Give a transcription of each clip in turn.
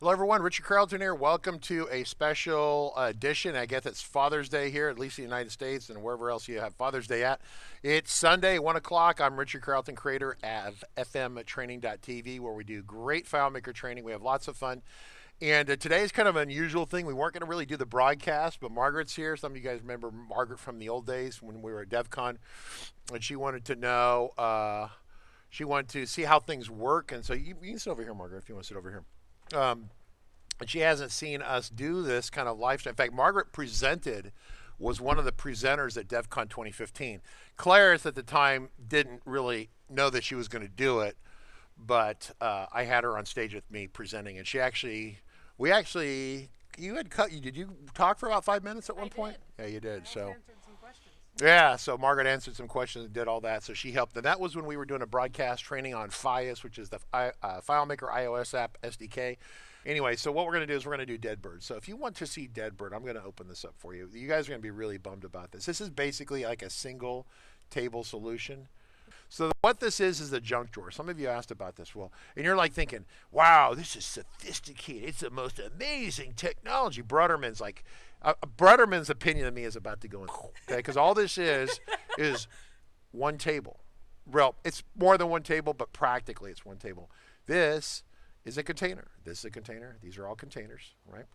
Hello everyone, Richard Carlton here. Welcome to a special edition. I guess it's Father's Day here, at least in the United States and wherever else you have Father's Day at. It's Sunday, 1 o'clock. I'm Richard Carlton, creator of fmtraining.tv, where we do great FileMaker training. We have lots of fun. And today is kind of an unusual thing. We weren't going to really do the broadcast, but Margaret's here. Some of you guys remember Margaret from the old days when we were at DevCon. And she wanted to know, she wanted to see how things work. And so you can sit over here, Margaret, if you want to sit over here. And she hasn't seen us do this kind of live stream. In fact, Margaret was one of the presenters at DevCon 2015. Claris at the time didn't really know that she was going to do it, but I had her on stage with me presenting, and did you talk for about 5 minutes at one point? Did. Yeah, you did. I so answered some questions. yeah, so Margaret answered some questions and did all that, so she helped. And that was when we were doing a broadcast training on FiOS, which is the FileMaker iOS app SDK. Anyway, so what we're going to do is we're going to do Deadbird. So if you want to see Deadbird, I'm going to open this up for you. You guys are going to be really bummed about this. This is basically like a single table solution. So what this is the junk drawer. Some of you asked about this. Well, and you're like thinking, wow, this is sophisticated. It's the most amazing technology. Brutterman's opinion of me is about to go in. Okay, because all this is one table. Well, it's more than one table, but practically it's one table. This is a container. This is a container. These are all containers, right?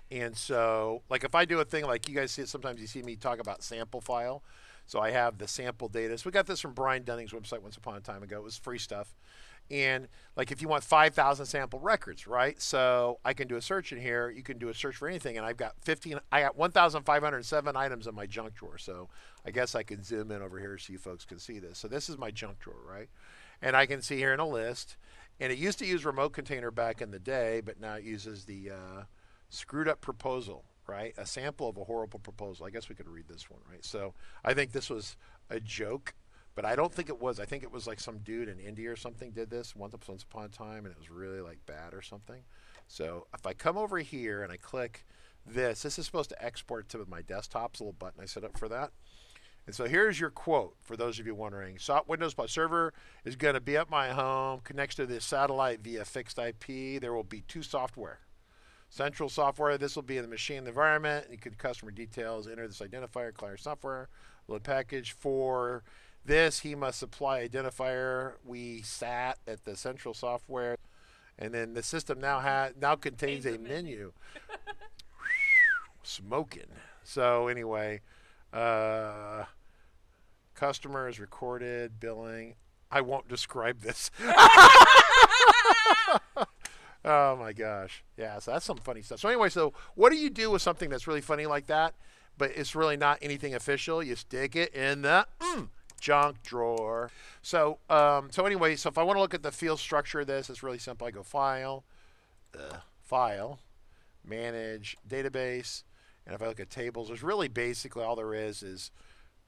And so, like if I do a thing like you guys see it, sometimes you see me talk about sample file. So I have the sample data. So we got this from Brian Dunning's website once upon a time ago. It was free stuff. And like if you want 5,000 sample records, right? So I can do a search in here. You can do a search for anything. And I got 1,507 items in my junk drawer. So I guess I can zoom in over here so you folks can see this. So this is my junk drawer, right? And I can see here in a list. And it used to use remote container back in the day, but now it uses the screwed up proposal, right? A sample of a horrible proposal. I guess we could read this one, right? So I think this was a joke, but I don't think it was. I think it was like some dude in India or something did this once upon a time, and it was really like bad or something. So if I come over here and I click this is supposed to export to my desktop. It's a little button I set up for that. And so here's your quote for those of you wondering. Windows server is going to be at my home, connects to this satellite via fixed IP. There will be two software. Central software, this will be in the machine environment. You could customer details, enter this identifier, client software, load package. For this, he must supply identifier. We sat at the central software. And then the system now contains a menu. Smoking. So anyway, customer is recorded, billing. I won't describe this. Oh my gosh. Yeah, so that's some funny stuff. So anyway, so what do you do with something that's really funny like that, but it's really not anything official? You stick it in the junk drawer. So anyway, so if I want to look at the field structure of this, it's really simple. I go File, Manage, Database, and if I look at tables, there's really basically all there is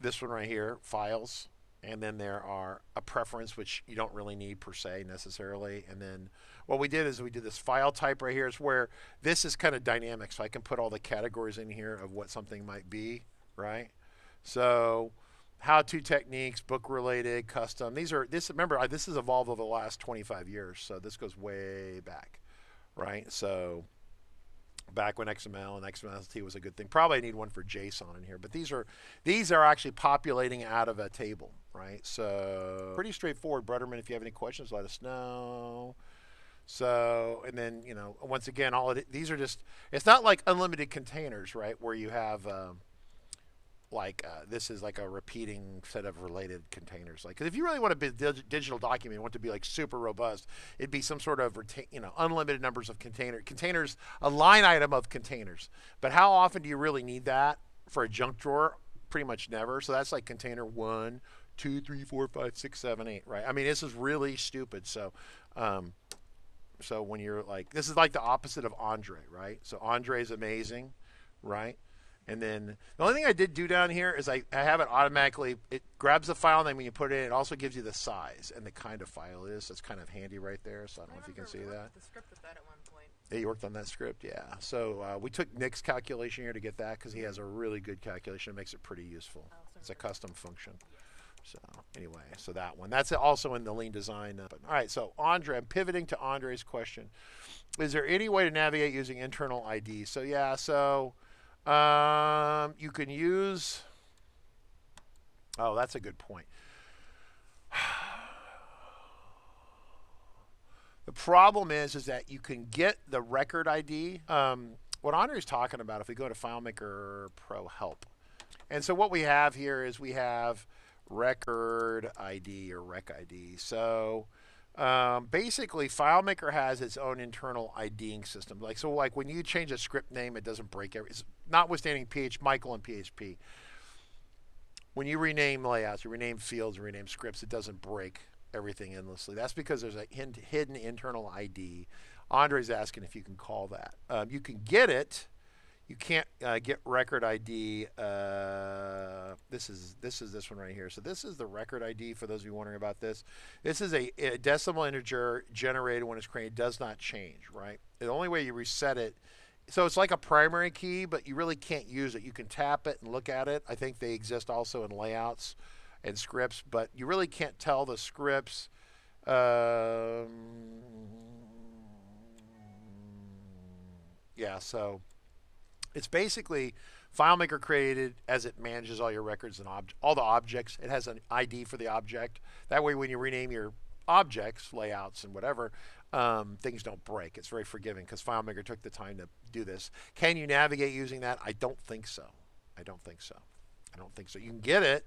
this one right here, Files, and then there are a preference, which you don't really need per se necessarily. And then what we did is we did this file type right here. It's where this is kind of dynamic, so I can put all the categories in here of what something might be, right? So how-to techniques, book-related, custom. Remember, this has evolved over the last 25 years, so this goes way back, right? So back when XML and XMLT was a good thing. Probably I need one for JSON in here, but these are actually populating out of a table, right? So pretty straightforward. Brutterman, if you have any questions, let us know. So, and then, once again, these are just, it's not like unlimited containers, right? Where you have, this is like a repeating set of related containers. Like, cause if you really want to be digital document, you want it to be like super robust, it'd be some sort of, unlimited numbers of containers, a line item of containers. But how often do you really need that for a junk drawer? Pretty much never. So that's like container 1, 2, 3, 4, 5, 6, 7, 8, right? I mean, this is really stupid. So, so when you're like, this is like the opposite of Andre, right? So Andre is amazing, right? And then the only thing I did do down here is I have it automatically, it grabs the file, and then when you put it in, it also gives you the size and the kind of file it is. So it's kind of handy right there. So I don't know if you can see that. The script with that at one point. Yeah, you worked on that script, yeah. So we took Nick's calculation here to get that because he has a really good calculation. It makes it pretty useful. It's a custom function. So anyway, so that one. That's also in the lean design. All right, so Andre, I'm pivoting to Andre's question. Is there any way to navigate using internal IDs? So yeah, so you can use, oh, that's a good point. The problem is that you can get the record ID. What Andre's talking about, if we go to FileMaker Pro Help, and so what we have here is we have record ID or rec ID. So basically, FileMaker has its own internal IDing system. Like when you change a script name, it doesn't break every. Notwithstanding Michael and PHP. When you rename layouts, you rename fields, rename scripts, it doesn't break everything endlessly. That's because there's a hidden internal ID. Andre's asking if you can call that. You can get it. You can't get record ID. This is this one right here. So this is the record ID for those of you wondering about this. This is a decimal integer generated when it's created. It does not change, right? The only way you reset it, so it's like a primary key, but you really can't use it. You can tap it and look at it. I think they exist also in layouts and scripts, but you really can't tell the scripts. Yeah, so it's basically FileMaker created as it manages all your records and all the objects. It has an ID for the object. That way when you rename your objects, layouts, and whatever, things don't break. It's very forgiving because FileMaker took the time to do this. Can you navigate using that? I don't think so. I don't think so. I don't think so. You can get it.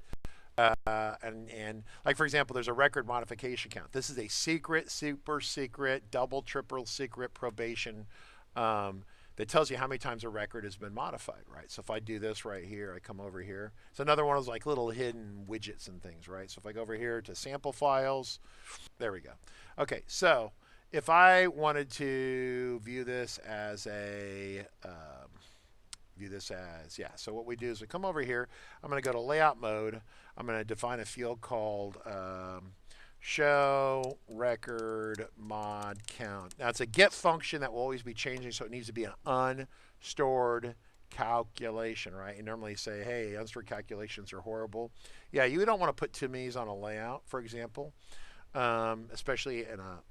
And like, for example, there's a record modification count. This is a secret, super secret, double, triple secret probation that tells you how many times a record has been modified, right? So if I do this right here, I come over here. It's another one of those like little hidden widgets and things, right? So if I go over here to sample files, there we go. Okay, so if I wanted to view this as so what we do is we come over here. I'm going to go to layout mode. I'm going to define a field called show record mod count. Now it's a get function that will always be changing, so it needs to be an unstored calculation, right? You normally say, hey, unstored calculations are horrible. Yeah, you don't want to put too many on a layout, for example, especially in a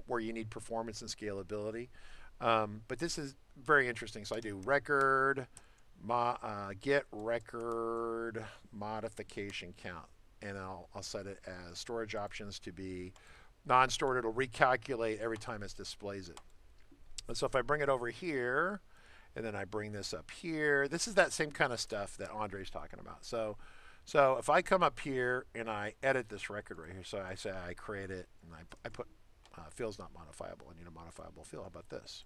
where you need performance and scalability. But this is very interesting. So I do record get record modification count, and I'll set it as storage options to be non-stored. It'll recalculate every time it displays it. And so if I bring it over here, and then I bring this up here, this is that same kind of stuff that Andre's talking about. So if I come up here and I edit this record right here, so I say I create it, and I put field's not modifiable. I need a modifiable field. How about this?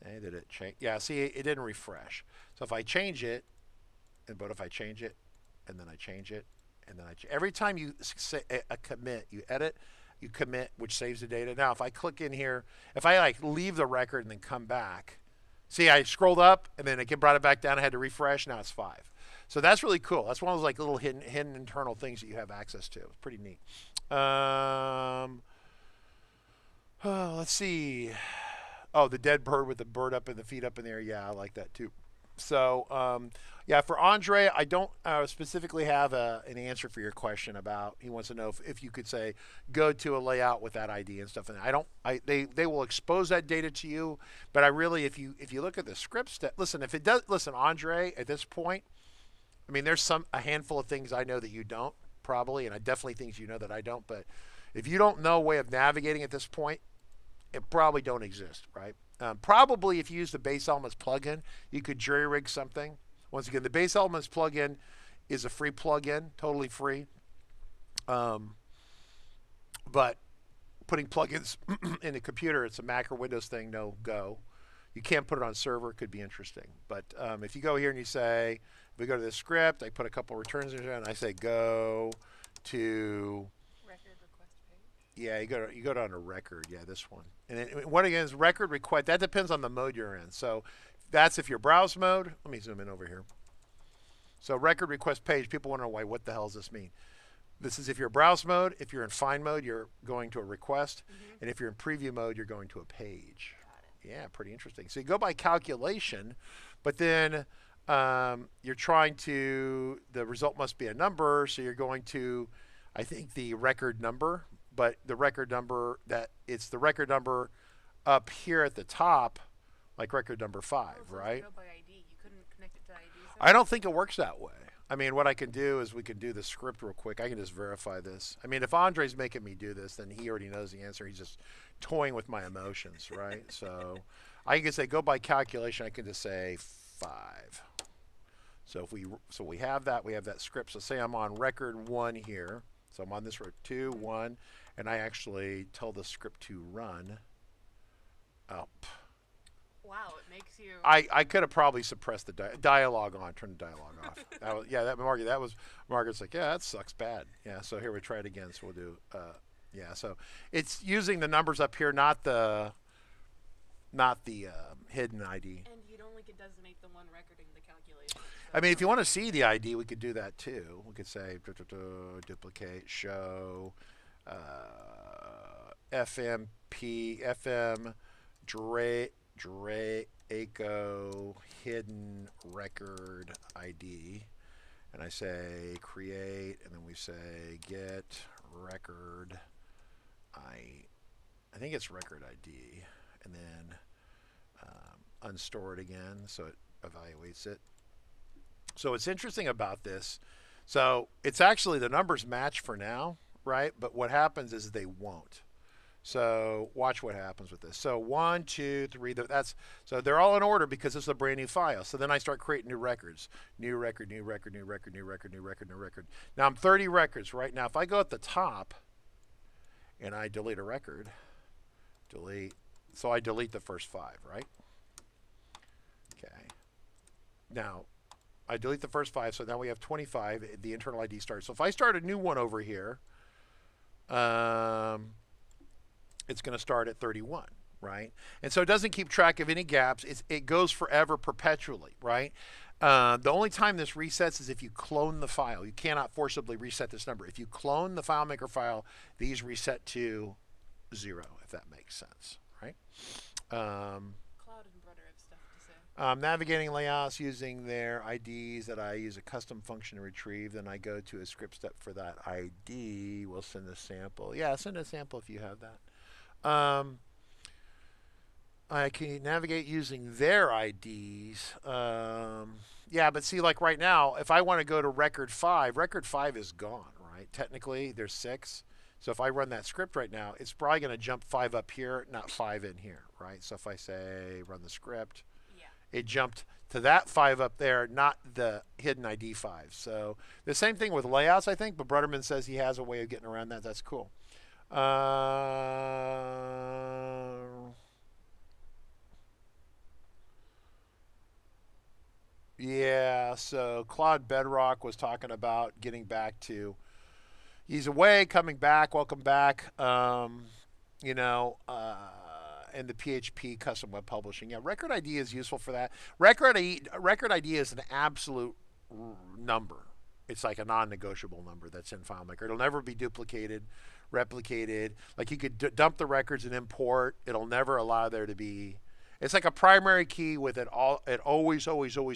Hey, did it change? Yeah, see, it didn't refresh. So if I change it, but if I change it, and then I change it, and then every time you say a commit, you edit, you commit, which saves the data. Now, if I click in here, if I like leave the record and then come back, see, I scrolled up and then it brought it back down. I had to refresh. Now it's 5. So that's really cool. That's one of those like little hidden internal things that you have access to. It's pretty neat. Let's see. Oh, the dead bird with the bird up and the feet up in there. Yeah, I like that too. So, yeah, for Andre, I don't specifically have an answer for your question about. He wants to know if you could say go to a layout with that ID and stuff. And they will expose that data to you. But I really, if you look at the scripts, listen, if it does, listen, Andre, at this point, I mean, there's a handful of things I know that you don't probably, and I definitely things you know that I don't. But if you don't know a way of navigating at this point, it probably don't exist, right? Probably if you use the BaseElements plugin, you could jury rig something. Once again, the BaseElements plugin is a free plugin, totally free. But putting plugins in a computer, it's a Mac or Windows thing, no go. You can't put it on server, it could be interesting. But if you go here and you say, if we go to this script, I put a couple returns in there and I say go to yeah, you go down to record. Yeah, this one. And then what again is record request? That depends on the mode you're in. So that's if you're browse mode. Let me zoom in over here. So record request page. People want to know why. What the hell does this mean? This is if you're browse mode. If you're in find mode, you're going to a request. And if you're in preview mode, you're going to a page. Yeah, pretty interesting. So you go by calculation, but then you're trying to, the result must be a number, so you're going to, I think, the record number, but the record number that it's the record number up here at the top, like record number 5, right? Go by ID. You couldn't connect it to ID. I don't think it works that way. I mean, what I can do is we can do the script real quick. I can just verify this. I mean, if Andre's making me do this, then he already knows the answer. He's just toying with my emotions, right? So I can say go by calculation. I can just say 5. So if we have that script. So say I'm on record 1 here. So I'm on this row 2, 1, and I actually tell the script to run up. Wow, it makes you. I could have probably suppressed the dialogue on, turned the dialogue off. Margaret's like, yeah, that sucks bad. Yeah, so here we try it again. So we'll do, yeah. So it's using the numbers up here, not the hidden ID. And you'd only can designate the one recording the calculation. So I mean, if you want to see the ID, we could do that too. We could say duplicate, show, FM Draco hidden record ID, and I say create, and then we say get record. I think it's record ID, and then unstore it again, so it evaluates it. So what's interesting about this, so it's actually the numbers match for now, right? But what happens is they won't. So watch what happens with this. So 1, 2, 3. So they're all in order because this is a brand new file. So then I start creating new records. New record, new record, new record, new record, new record, new record. Now I'm 30 records right now. If I go at the top and I delete a record, delete. So I delete the first 5, right? Okay. Now I delete the first 5. So now we have 25. The internal ID starts. So if I start a new one over here, it's going to start at 31, right? And so it doesn't keep track of any gaps. It goes forever perpetually, right? The only time this resets is if you clone the file. You cannot forcibly reset this number. If you clone the FileMaker file, these reset to 0, if that makes sense, right? Cloud and Brother have stuff to say. Navigating layouts using their IDs that I use a custom function to retrieve. Then I go to a script step for that ID. We'll send a sample. Yeah, send a sample if you have that. I can navigate using their IDs. Yeah, but see, like right now, if I want to go to record 5 is gone, right? Technically, there's 6. So if I run that script right now, it's probably going to jump 5 up here, not 5 in here, right? So if I say run the script, yeah, it jumped to that 5 up there, not the hidden ID 5. So the same thing with layouts, I think, but Brutterman says he has a way of getting around that. That's cool. Yeah, so Claude Bedrock was talking about getting back to, he's away, coming back, welcome back, and the PHP custom web publishing. Yeah, record ID is useful for that. Record ID is an absolute number. It's like a non-negotiable number that's in FileMaker. It'll never be duplicated, replicated. Like you could dump the records and import. It'll never allow there to be. It's like a primary key with it all. It always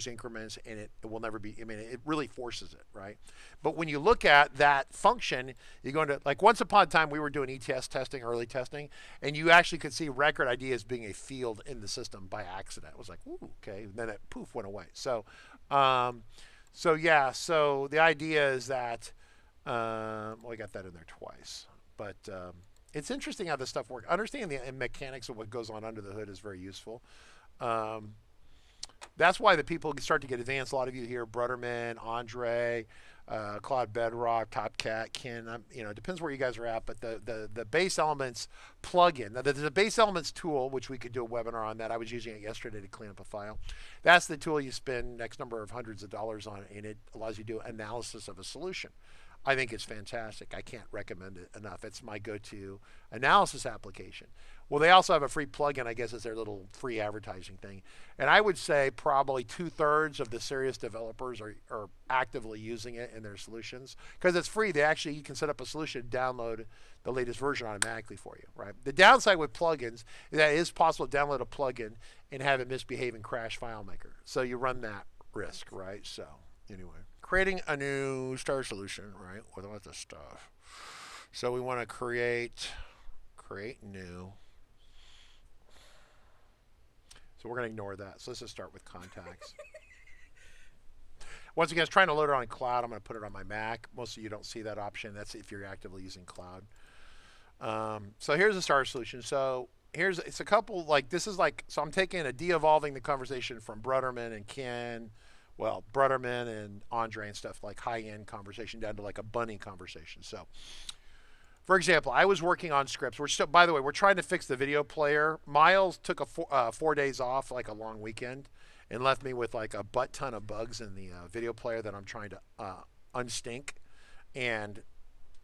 increments, and it will never be. I mean, it really forces it, right? But when you look at that function, you're going to, like, once upon a time we were doing ETS testing, early testing, and you actually could see record ID as being a field in the system by accident. It was like, ooh, okay, and then it poof went away. So yeah, so the idea is that, well, I got that in there twice, but it's interesting how this stuff works. Understanding the mechanics of what goes on under the hood is very useful. That's why the people start to get advanced. A lot of you here, Brutterman, Andre, Claude Bedrock, Topcat, Ken. It depends where you guys are at, but the BaseElements plugin. Now, there's a BaseElements tool, which we could do a webinar on that. I was using it yesterday to clean up a file. That's the tool you spend X number of hundreds of dollars on, and it allows you to do analysis of a solution. I think it's fantastic. I can't recommend it enough. It's my go-to analysis application. Well, they also have a free plugin, I guess it's their little free advertising thing. And I would say probably 2/3 of the serious developers are actively using it in their solutions. Because it's free, you can set up a solution, download the latest version automatically for you, right? The downside with plugins is that it is possible to download a plugin and have it misbehave and crash FileMaker. So you run that risk, right? So anyway, creating a new star solution, right? With all this stuff. So we want to create new. So we're going to ignore that. So let's just start with contacts. Once again, it's trying to load it on cloud. I'm going to put it on my Mac. Most of you don't see that option. That's if you're actively using cloud. So here's the star solution. So it's a couple, like this is like, so I'm taking de-evolving the conversation from Brutterman and Ken, well, Brutterman and Andre and stuff, like high-end conversation down to like a bunny conversation. So for example, I was working on scripts. We're still, by the way, we're trying to fix the video player. Miles took 4 days off, like a long weekend, and left me with like a butt ton of bugs in the video player that I'm trying to unstink. And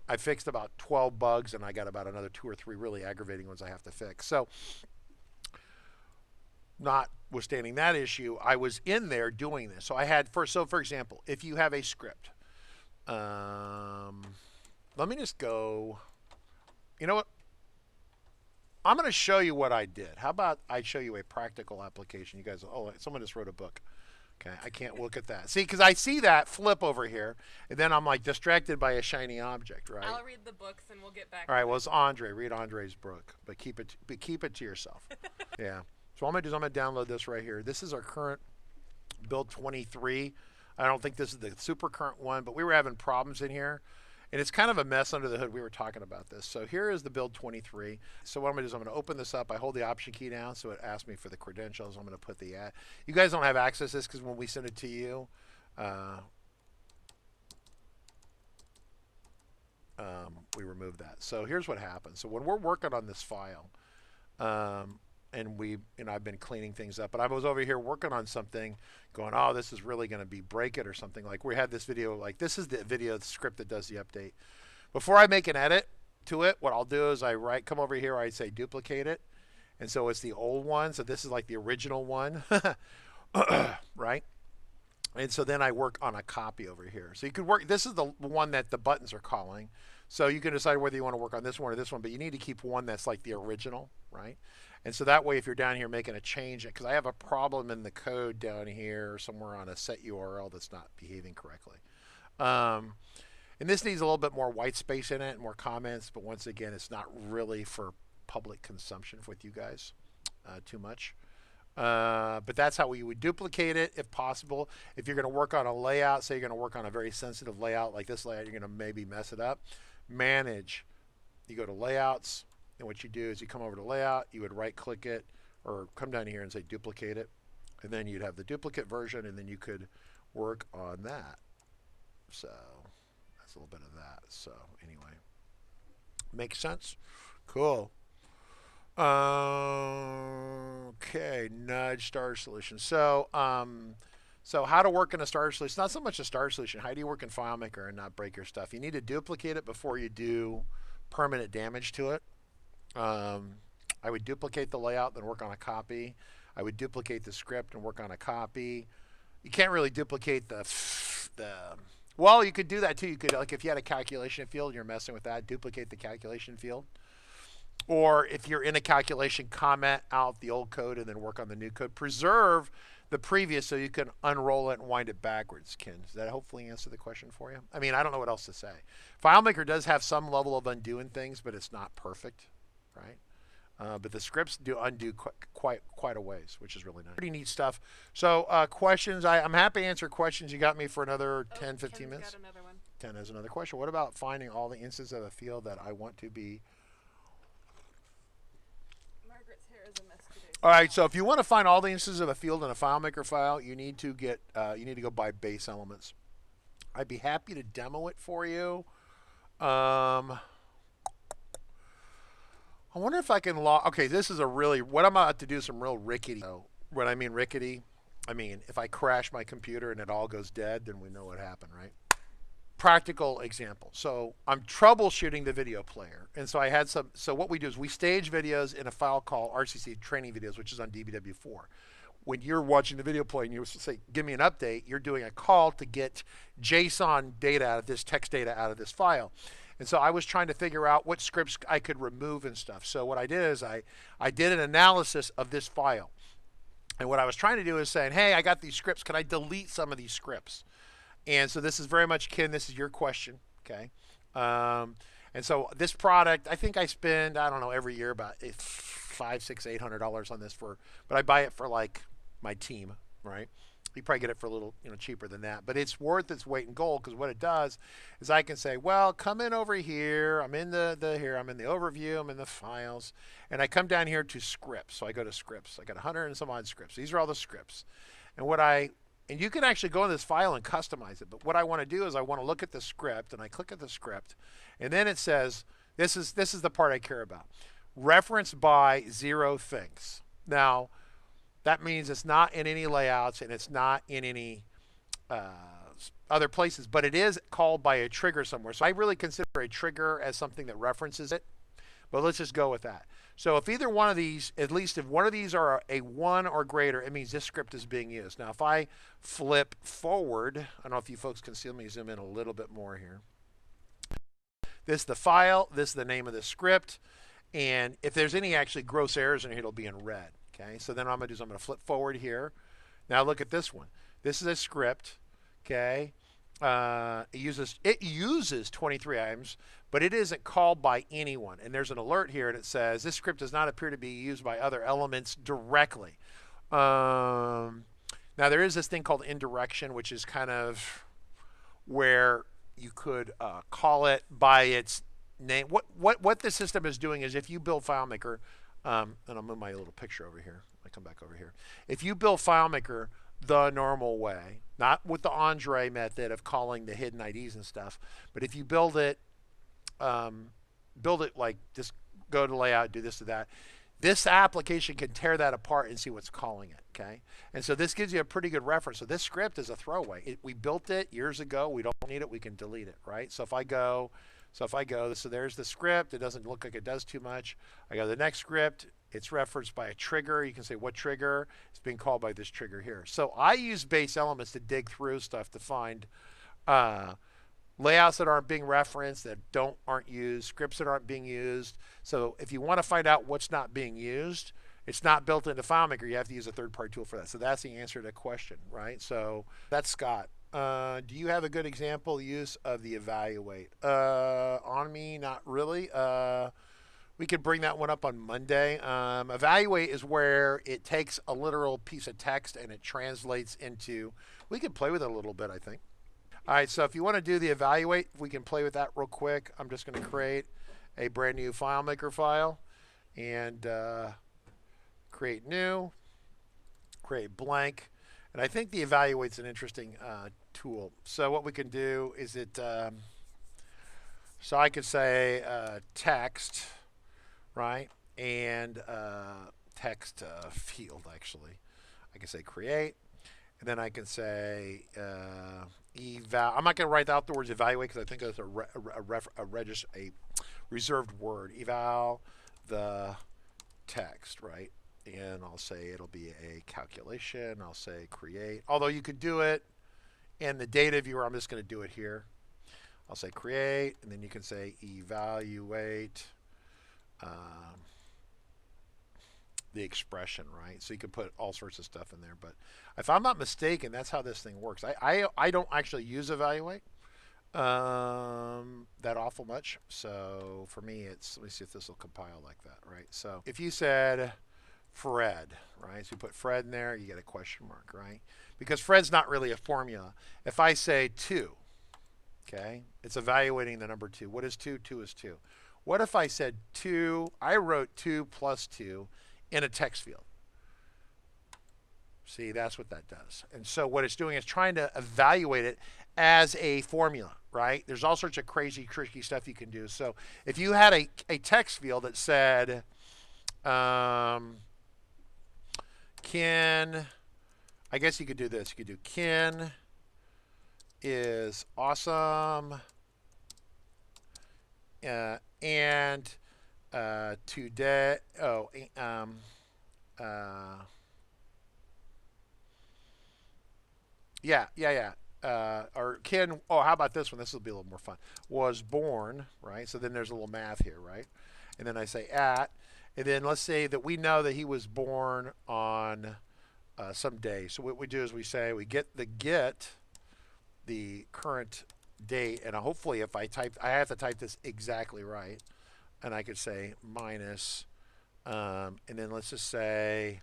I fixed about 12 bugs, and I got about another 2 or 3 really aggravating ones I have to fix. So notwithstanding that issue, I was in there doing this. So I had, for example, if you have a script, let me just go, you know what? I'm going to show you what I did. How about I show you a practical application? You guys, oh, someone just wrote a book. Okay, I can't look at that. See, because I see that flip over here, and then I'm like distracted by a shiny object, right? I'll read the books and we'll get back. All right, well, it's Andre. Read Andre's book, but keep it to yourself. Yeah. So what I'm going to do is I'm going to download this right here. This is our current build 23. I don't think this is the super current one, but we were having problems in here. And it's kind of a mess under the hood. We were talking about this. So here is the build 23. So what I'm going to do is I'm going to open this up. I hold the option key down, so it asks me for the credentials. I'm going to put the ad. You guys don't have access to this because when we send it to you, we remove that. So here's what happens. So when we're working on this file, and I've been cleaning things up, but I was over here working on something going, oh, this is really going to be break it or something. Like we had this video, like this is the video script that does the update. Before I make an edit to it, what I'll do is I come over here, I say duplicate it. And so it's the old one. So this is like the original one, right? And so then I work on a copy over here. So you could work, this is the one that the buttons are calling. So you can decide whether you want to work on this one or this one, but you need to keep one that's like the original, right? And so that way, if you're down here making a change, because I have a problem in the code down here somewhere on a set URL that's not behaving correctly. And this needs a little bit more white space in it, more comments, but once again, it's not really for public consumption with you guys too much. But that's how we would duplicate it if possible. If you're going to work on a layout, say you're going to work on a very sensitive layout like this layout, you're going to maybe mess it up. Manage. You go to layouts, and what you do is you come over to layout, you would right click it or come down here and say duplicate it, and then you'd have the duplicate version, and then you could work on that. So that's a little bit of that. So anyway, makes sense? Cool. Okay, nudge star solution. So so how to work in a star solution. It's not so much a star solution. How do you work in FileMaker and not break your stuff? You need to duplicate it before you do permanent damage to it. I would duplicate the layout, then work on a copy. I would duplicate the script and work on a copy. You can't really duplicate well, you could do that too. You could, like if you had a calculation field and you're messing with that, duplicate the calculation field. Or if you're in a calculation, comment out the old code and then work on the new code. Preserve the previous so you can unroll it and wind it backwards, Ken. Does that hopefully answer the question for you? I mean, I don't know what else to say. FileMaker does have some level of undoing things, but it's not perfect, right? But the scripts do undo quite a ways, which is really nice. Pretty neat stuff. So questions, I'm happy to answer questions. You got me for another 10, 15 minutes? Got another one. 10 has another question. What about finding all the instances of a field that I want to be? Margaret's hair is a mess today. All right, so if you want to find all the instances of a field in a FileMaker file, you need to go buy BaseElements. I'd be happy to demo it for you. I wonder if I can log. Okay, this is what I'm about to do is some real rickety. When I mean rickety, I mean if I crash my computer and it all goes dead, then we know what happened, right? Practical example. So I'm troubleshooting the video player. And so I had so what we do is we stage videos in a file called RCC training videos, which is on DBW4. When you're watching the video player and you say, give me an update, you're doing a call to get JSON data out of this, text data out of this file. And so I was trying to figure out what scripts I could remove and stuff. So what I did is I did an analysis of this file. And what I was trying to do is saying, hey, I got these scripts. Can I delete some of these scripts? And so this is very much, Ken, this is your question, okay? And so this product, I think I spend, I don't know, every year about $500, $600, $800 on this but I buy it for like my team, right? You probably get it for a little, cheaper than that, but it's worth its weight in gold because what it does is I can say, well, come in over here. I'm in I'm in the overview. I'm in the files, and I come down here to scripts. So I go to scripts. I got 100 and some odd scripts. These are all the scripts, and you can actually go in this file and customize it. But what I want to do is I want to look at the script, and I click at the script, and then it says, this is the part I care about. Reference by 0 things. Now, that means it's not in any layouts and it's not in any other places, but it is called by a trigger somewhere. So I really consider a trigger as something that references it. But let's just go with that. So if either one of these, at least if one of these are a 1 or greater, it means this script is being used. Now if I flip forward, I don't know if you folks can see, let me zoom in a little bit more here. This is the file, this is the name of the script, and if there's any actually gross errors in here, it'll be in red. Okay, so then what I'm going to do is I'm going to flip forward here. Now look at this one. This is a script. Okay, it uses 23 items, but it isn't called by anyone. And there's an alert here, and it says this script does not appear to be used by other elements directly. Now there is this thing called indirection, which is kind of where you could call it by its name. What the system is doing is if you build FileMaker. And I'll move my little picture over here. I come back over here. If you build FileMaker the normal way, not with the Andre method of calling the hidden IDs and stuff, but if you build it like just go to layout, do this to that, this application can tear that apart and see what's calling it. Okay, and so this gives you a pretty good reference. So this script is a throwaway. We built it years ago. We don't need it. We can delete it, right? So if I go, so there's the script. It doesn't look like it does too much. I go to the next script. It's referenced by a trigger. You can say what trigger? It's being called by this trigger here. So I use BaseElements to dig through stuff to find layouts that aren't being referenced, that aren't used, scripts that aren't being used. So if you want to find out what's not being used, it's not built into FileMaker. You have to use a third-party tool for that. So that's the answer to the question, right? So that's Scott. Do you have a good example use of the evaluate? On me, not really. We could bring that one up on Monday. Evaluate is where it takes a literal piece of text and it translates into, we could play with it a little bit, I think. All right, so if you want to do the evaluate, we can play with that real quick. I'm just going to create a brand new FileMaker file and create new, create blank. And I think the evaluate's an interesting tool. So what we can do is so I could say text, right? And text field, actually. I can say create. And then I can say eval. I'm not going to write out the words evaluate because I think that's a reserved word. Eval the text, right? And I'll say it'll be a calculation. I'll say create. Although you could do it in the data viewer, I'm just going to do it here. I'll say create, and then you can say evaluate the expression, right? So you can put all sorts of stuff in there. But if I'm not mistaken, that's how this thing works. I don't actually use evaluate that awful much. So for me, let me see if this will compile like that, right? So if you said Fred, right? So you put Fred in there, you get a question mark, right? Because Fred's not really a formula. If I say 2, okay, it's evaluating the number 2. What is 2? 2 is 2. What if I said 2, I wrote 2 plus 2 in a text field? See, that's what that does. And so what it's doing is trying to evaluate it as a formula, right? There's all sorts of crazy, tricky stuff you can do. So if you had a text field that said, Ken, I guess you could do this. You could do Ken is awesome, and today, or Ken, how about this one? This will be a little more fun. Was born, right? So then there's a little math here, right? And then I say at, and then let's say that we know that he was born on some day. So what we do is we say we get the current date, and hopefully if I have to type this exactly right, and I could say minus, and then let's just say,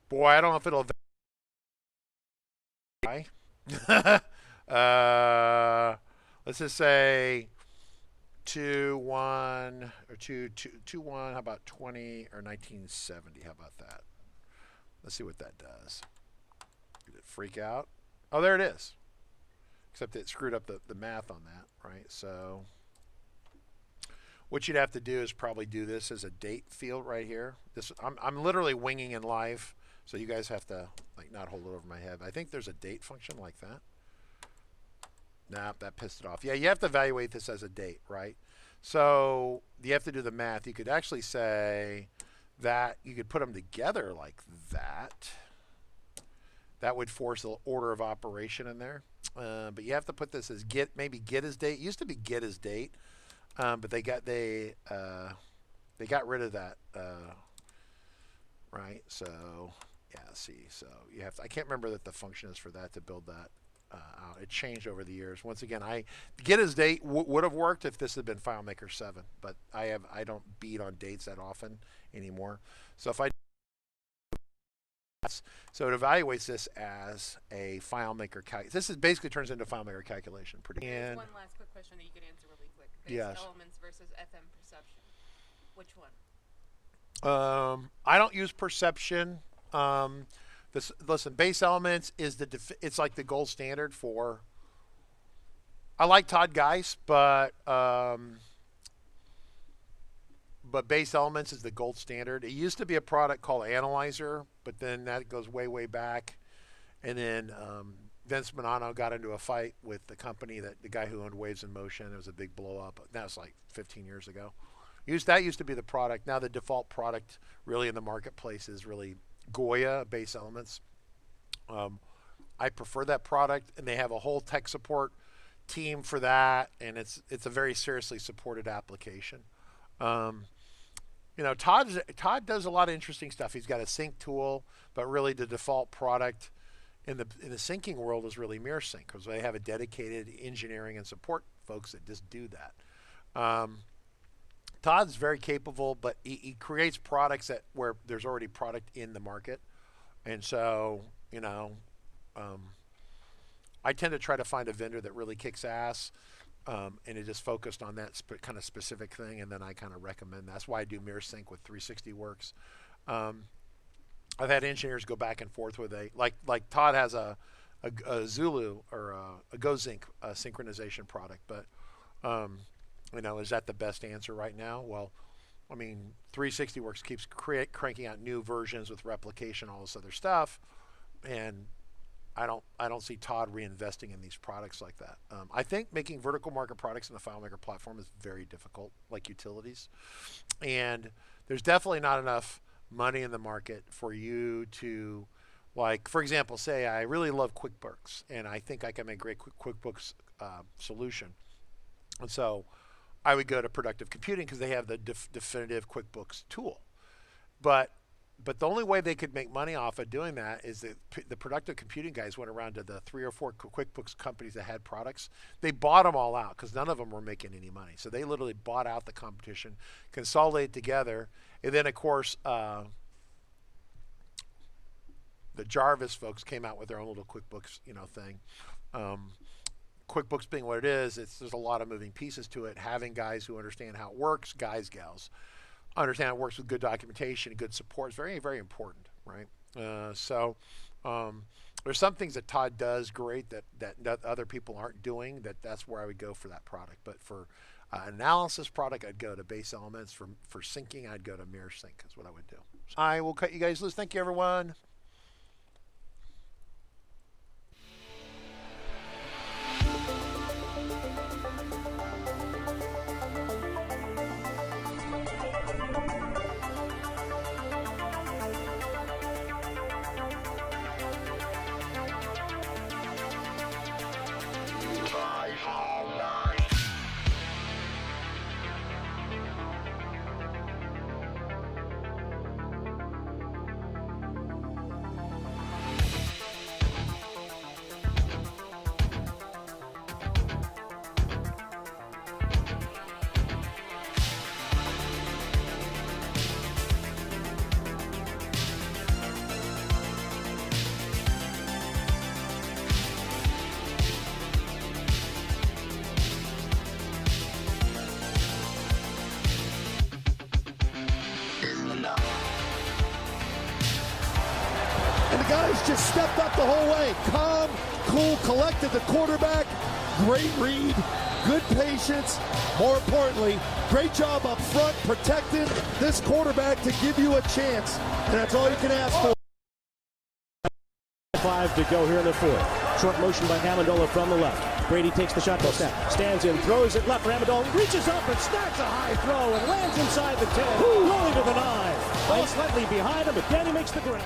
boy, I don't know if it'll let's just say 2-1 or 2-1. How about 20 or 1970? How about that? Let's see what that does. Did it freak out? Oh, there it is. Except it screwed up the math on that, right? So what you'd have to do is probably do this as a date field right here. I'm literally winging in live, so you guys have to like not hold it over my head. I think there's a date function like that. Nah, that pissed it off. Yeah, you have to evaluate this as a date, right? So you have to do the math. You could actually say that you could put them together like that. That would force the order of operation in there. But you have to put this as maybe get as date. It used to be get as date, but they got rid of that, right? So yeah, see. So you have to. I can't remember that the function is for that to build that out. It changed over the years. Once again, get as date would have worked if this had been FileMaker 7, but I don't beat on dates that often anymore. So if I So it evaluates this as a FileMaker calculation. This is basically turns into FileMaker calculation. There's one last quick question that you could answer really quick. BaseElements versus FM perception. Which one? I don't use perception. Listen, BaseElements is it's like the gold standard for. I like Todd Geis, but BaseElements is the gold standard. It used to be a product called Analyzer, but then that goes way, way back. And then Vince Bonanno got into a fight with the company, the guy who owned Waves in Motion. It was a big blow up. That was like 15 years ago. That used to be the product. Now the default product really in the marketplace is really Goya, BaseElements. I prefer that product, and they have a whole tech support team for that, and it's a very seriously supported application. Todd does a lot of interesting stuff. He's got a sync tool, but really the default product in the syncing world is really MirrorSync, because they have a dedicated engineering and support folks that just do that. Todd's very capable, but he creates products where there's already product in the market, and so I tend to try to find a vendor that really kicks ass. And it just focused on that kind of specific thing, and then I kind of recommend. That's why I do MirrorSync with 360 Works. I've had engineers go back and forth with like Todd has a Zulu or a GoZync synchronization product, but is that the best answer right now? Well, I mean, 360 Works keeps cranking out new versions with replication, all this other stuff, and I don't see Todd reinvesting in these products like that. I think making vertical market products in the FileMaker platform is very difficult, like utilities. And there's definitely not enough money in the market for you to, like, for example, say I really love QuickBooks, and I think I can make a great QuickBooks solution. And so I would go to Productive Computing because they have the definitive QuickBooks tool. But the only way they could make money off of doing that is that the Productive Computing guys went around to the 3 or 4 QuickBooks companies that had products. They bought them all out because none of them were making any money. So they literally bought out the competition, consolidated together, and then of course the Jarvis folks came out with their own little QuickBooks thing. QuickBooks being what it is, there's a lot of moving pieces to it. Having guys who understand how it works, gals. Understand it works with good documentation and good support is very, very important, right? There's some things that Todd does great that other people aren't doing. That's where I would go for that product. But for analysis product, I'd go to BaseElements. For syncing, I'd go to MirrorSync is what I would do. So I will cut you guys loose. Thank you, everyone. And the guys just stepped up the whole way. Calm, cool, collected the quarterback. Great read, good patience. More importantly, great job up front protecting this quarterback to give you a chance. And that's all you can ask for. 5 to go here in the fourth. Short motion by Amendola from the left. Brady takes the shotgun snap, stands in, throws it left for Amendola, reaches up and snacks a high throw and lands inside the 10, rolling to the 9. Ball slightly behind him, but Danny makes the grab.